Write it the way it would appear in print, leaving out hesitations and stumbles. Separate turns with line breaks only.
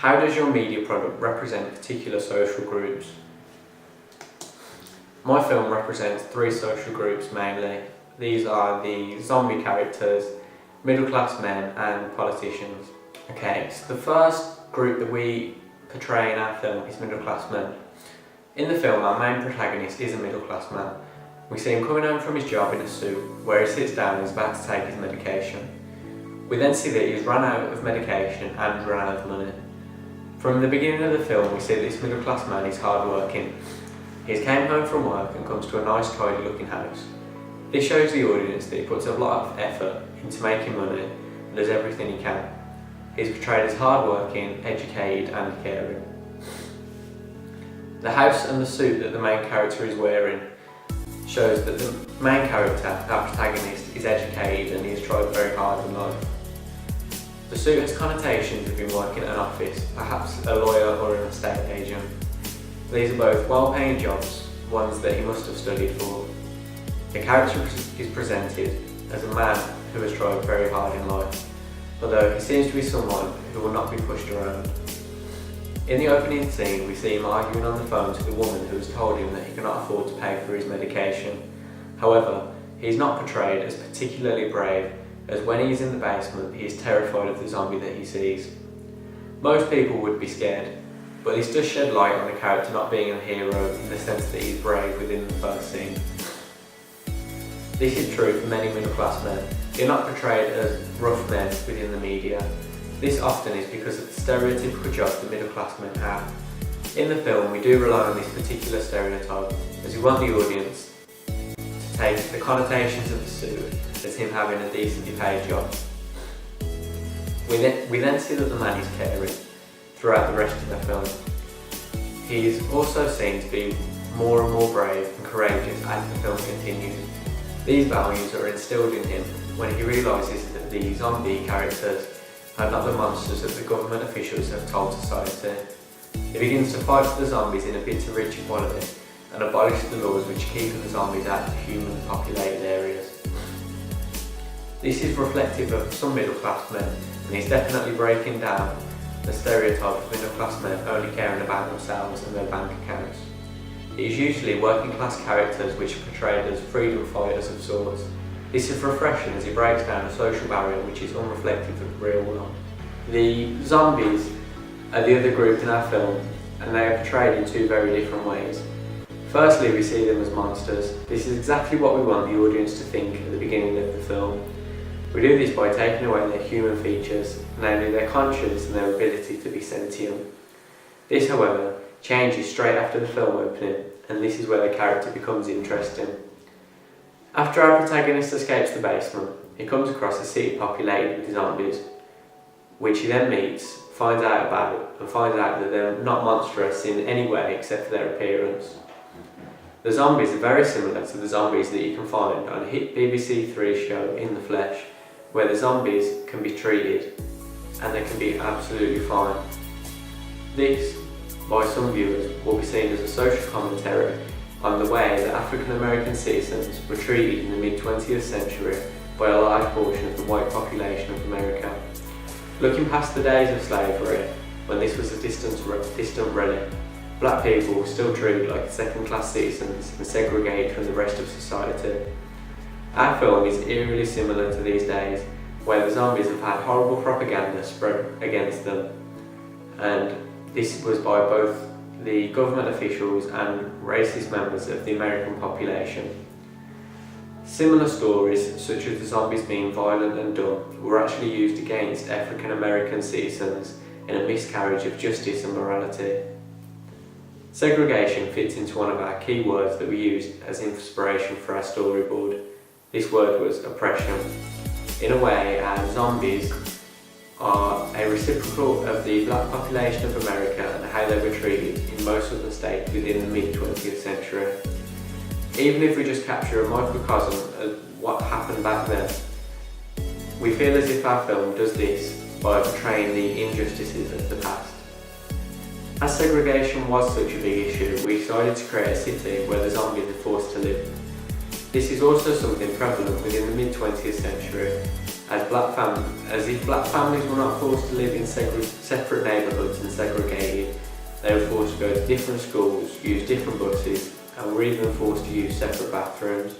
How does your media product represent particular social groups? My film represents three social groups mainly. These are the zombie characters, middle class men and politicians. Okay, so the first group that we portray in our film is middle class men. In the film, our main protagonist is a middle class man. We see him coming home from his job in a suit, where he sits down and is about to take his medication. We then see that he's run out of medication and run out of money. From the beginning of the film, we see that this middle class man is hard working. He came home from work and comes to a nice tidy looking house. This shows the audience that he puts a lot of effort into making money and does everything he can. He's portrayed as hard working, educated and caring. The house and the suit that the main character is wearing shows that the main character, our protagonist, is educated and he has tried very hard in life. The suit has connotations of him working at an office, perhaps a lawyer or an estate agent. These are both well-paying jobs, ones that he must have studied for. The character is presented as a man who has tried very hard in life, although he seems to be someone who will not be pushed around. In the opening scene, we see him arguing on the phone to the woman who has told him that he cannot afford to pay for his medication. However, he is not portrayed as particularly brave, as when he is in the basement, he is terrified of the zombie that he sees. Most people would be scared, but this does shed light on the character not being a hero in the sense that he is brave within the first scene. This is true for many middle class men. They are not portrayed as rough men within the media. This often is because of the stereotypical jobs that middle class men have. In the film, we do rely on this particular stereotype, as we want the audience to take the connotations of the suit as him having a decently paid job. We then see that the man is caring throughout the rest of the film. He is also seen to be more and more brave and courageous as the film continues. These values are instilled in him when he realises that the zombie characters are not the monsters that the government officials have told society. He begins to fight for the zombies in a bid to reach equality and abolish the laws which keep the zombies out of human populated areas. This is reflective of some middle class men, and he's definitely breaking down the stereotype of middle class men only caring about themselves and their bank accounts. It is usually working class characters which are portrayed as freedom fighters of sorts. This is refreshing as it breaks down a social barrier which is unreflective of the real world. The zombies are the other group in our film, and they are portrayed in two very different ways. Firstly, we see them as monsters. This is exactly what we want the audience to think at the beginning of the film. We do this by taking away their human features, namely their conscience and their ability to be sentient. This, however, changes straight after the film opening, and this is where the character becomes interesting. After our protagonist escapes the basement, he comes across a city populated with zombies, which he then meets, finds out about, and finds out that they're not monstrous in any way except for their appearance. The zombies are very similar to the zombies that you can find on a hit BBC Three show, In the Flesh, where the zombies can be treated and they can be absolutely fine. This, by some viewers, will be seen as a social commentary on the way that African American citizens were treated in the mid-20th century by a large portion of the white population of America. Looking past the days of slavery, when this was a distant relic, black people were still treated like second-class citizens and segregated from the rest of society. Our film is eerily similar to these days, where the zombies have had horrible propaganda spread against them, and this was by both the government officials and racist members of the American population. Similar stories, such as the zombies being violent and dumb, were actually used against African American citizens in a miscarriage of justice and morality. Segregation fits into one of our key words that we used as inspiration for our storyboard. This word was oppression. In a way, our zombies are a reciprocal of the black population of America and how they were treated in most of the states within the mid-20th century. Even if we just capture a microcosm of what happened back then, we feel as if our film does this by portraying the injustices of the past. As segregation was such a big issue, we decided to create a city where the zombies are forced to live. This is also something prevalent within the mid-20th century, as if black families were not forced to live in separate neighbourhoods and segregated. They were forced to go to different schools, use different buses, and were even forced to use separate bathrooms.